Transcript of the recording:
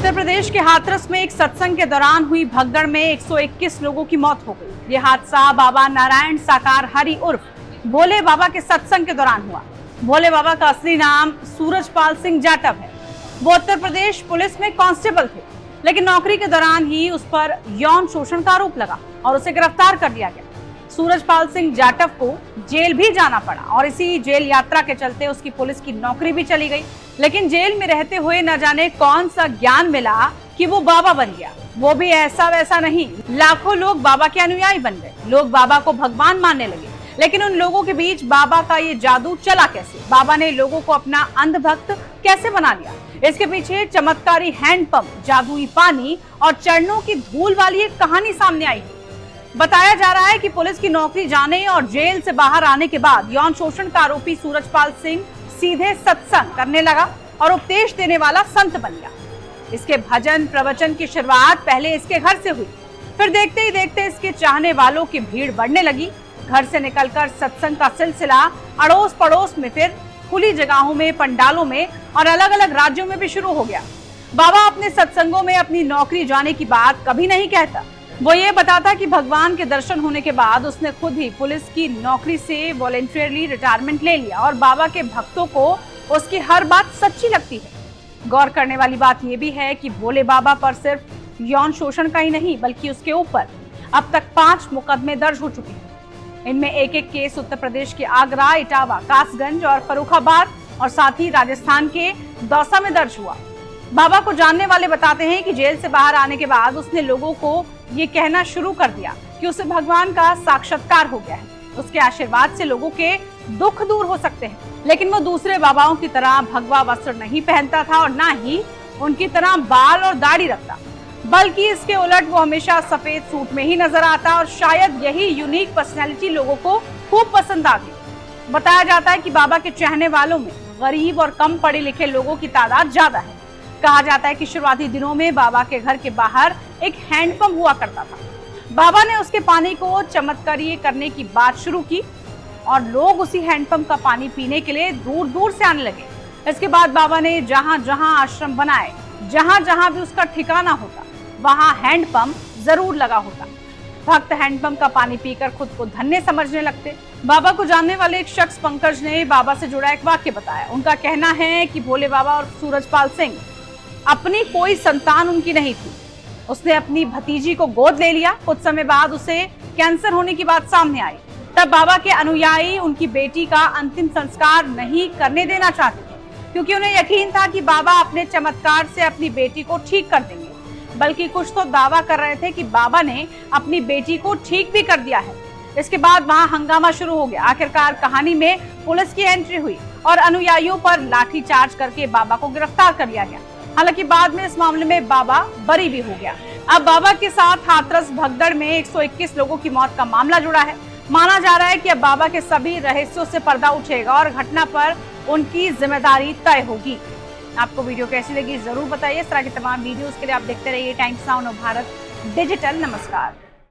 उत्तर प्रदेश के हाथरस में एक सत्संग के दौरान हुई भगदड़ में 121 लोगों की मौत हो गई। ये हादसा बाबा नारायण साकार हरि उर्फ भोले बाबा के सत्संग के दौरान हुआ। भोले बाबा का असली नाम सूरजपाल सिंह जाटव है। वो उत्तर प्रदेश पुलिस में कांस्टेबल थे, लेकिन नौकरी के दौरान ही उस पर यौन शोषण का आरोप लगा और उसे गिरफ्तार कर लिया गया। सूरजपाल सिंह जाटव को जेल भी जाना पड़ा और इसी जेल यात्रा के चलते उसकी पुलिस की नौकरी भी चली गई। लेकिन जेल में रहते हुए न जाने कौन सा ज्ञान मिला कि वो बाबा बन गया। वो भी ऐसा वैसा नहीं, लाखों लोग बाबा के अनुयायी बन गए। लोग बाबा को भगवान मानने लगे। लेकिन उन लोगों के बीच बाबा का ये जादू चला कैसे? बाबा ने लोगों को अपना अंधभक्त कैसे बना लिया? इसके पीछे चमत्कारी हैंडपंप, जादुई पानी और चरणों की धूल वाली एक कहानी सामने आई। बताया जा रहा है कि पुलिस की नौकरी जाने और जेल से बाहर आने के बाद यौन शोषण का आरोपी सूरजपाल सिंह सीधे सत्संग करने लगा और उपदेश देने वाला संत बन गया। इसके भजन प्रवचन की शुरुआत पहले इसके घर से हुई, फिर देखते ही देखते इसके चाहने वालों की भीड़ बढ़ने लगी। घर से निकलकर सत्संग का सिलसिला अड़ोस पड़ोस में, फिर खुली जगहों में, पंडालों में और अलग अलग राज्यों में भी शुरू हो गया। बाबा अपने सत्संगों में अपनी नौकरी जाने की बात कभी नहीं कहता। वो ये बताता कि भगवान के दर्शन होने के बाद उसने खुद ही पुलिस की नौकरी से वॉलंटियरली रिटायरमेंट ले लिया और बाबा के भक्तों को उसकी हर बात सच्ची लगती है। गौर करने वाली बात यह भी है कि भोले बाबा पर सिर्फ यौन शोषण का ही नहीं, बल्कि उसके ऊपर अब तक 5 मुकदमे दर्ज हो चुके हैं। इनमें एक एक केस उत्तर प्रदेश के आगरा, इटावा, कासगंज और फर्रुखाबाद और साथ ही राजस्थान के दौसा में दर्ज हुआ। बाबा को जानने वाले बताते हैं कि जेल से बाहर आने के बाद उसने लोगों को ये कहना शुरू कर दिया कि उसे भगवान का साक्षात्कार हो गया है। उसके आशीर्वाद से लोगों के दुख दूर हो सकते हैं। लेकिन वो दूसरे बाबाओं की तरह भगवा वस्त्र नहीं पहनता था और ना ही उनकी तरह बाल और दाढ़ी रखता, बल्कि इसके उलट वो हमेशा सफेद सूट में ही नजर आता और शायद यही यूनिक पर्सनैलिटी लोगों को खूब पसंद आती। बताया जाता है कि बाबा के चाहने वालों में गरीब और कम पढ़े लिखे लोगों की तादाद ज्यादा है। कहा जाता है कि शुरुआती दिनों में बाबा के घर के बाहर एक हैंडपंप हुआ करता था। बाबा ने उसके पानी को चमत्कारिय करने की बात शुरू की और लोग उसी हैंडपंप का पानी पीने के लिए दूर दूर से आने लगे। इसके बाद बाबा ने जहां जहां आश्रम बनाए, जहां जहां भी उसका ठिकाना होता, वहां हैंडपंप जरूर लगा होता। भक्त हैंडपंप का पानी पीकर खुद को धन्य समझने लगते। बाबा को जानने वाले एक शख्स पंकज ने बाबा से जुड़ा एक वाक्य बताया। उनका कहना है कि भोले बाबा और सूरजपाल सिंह अपनी कोई संतान उनकी नहीं थी। उसने अपनी भतीजी को गोद ले लिया। कुछ समय बाद उसे कैंसर होने की बात सामने आई। तब बाबा के अनुयायी उनकी बेटी का अंतिम संस्कार नहीं करने देना चाहते थे, क्योंकि उन्हें यकीन था कि बाबा अपने चमत्कार से अपनी बेटी को ठीक कर देंगे। बल्कि कुछ तो दावा कर रहे थे कि बाबा ने अपनी बेटी को ठीक भी कर दिया है। इसके बाद वहां हंगामा शुरू हो गया। आखिरकार कहानी में पुलिस की एंट्री हुई और अनुयायियों पर लाठीचार्ज करके बाबा को गिरफ्तार कर लिया गया। हालांकि बाद में इस मामले में बाबा बरी भी हो गया। अब बाबा के साथ हाथरस भगदड़ में 121 लोगों की मौत का मामला जुड़ा है। माना जा रहा है कि अब बाबा के सभी रहस्यों से पर्दा उठेगा और घटना पर उनकी जिम्मेदारी तय होगी। आपको वीडियो कैसी लगी जरूर बताइए। इस तरह की तमाम वीडियोस के लिए आप देखते रहिए टाइम्स नाउ भारत डिजिटल। नमस्कार।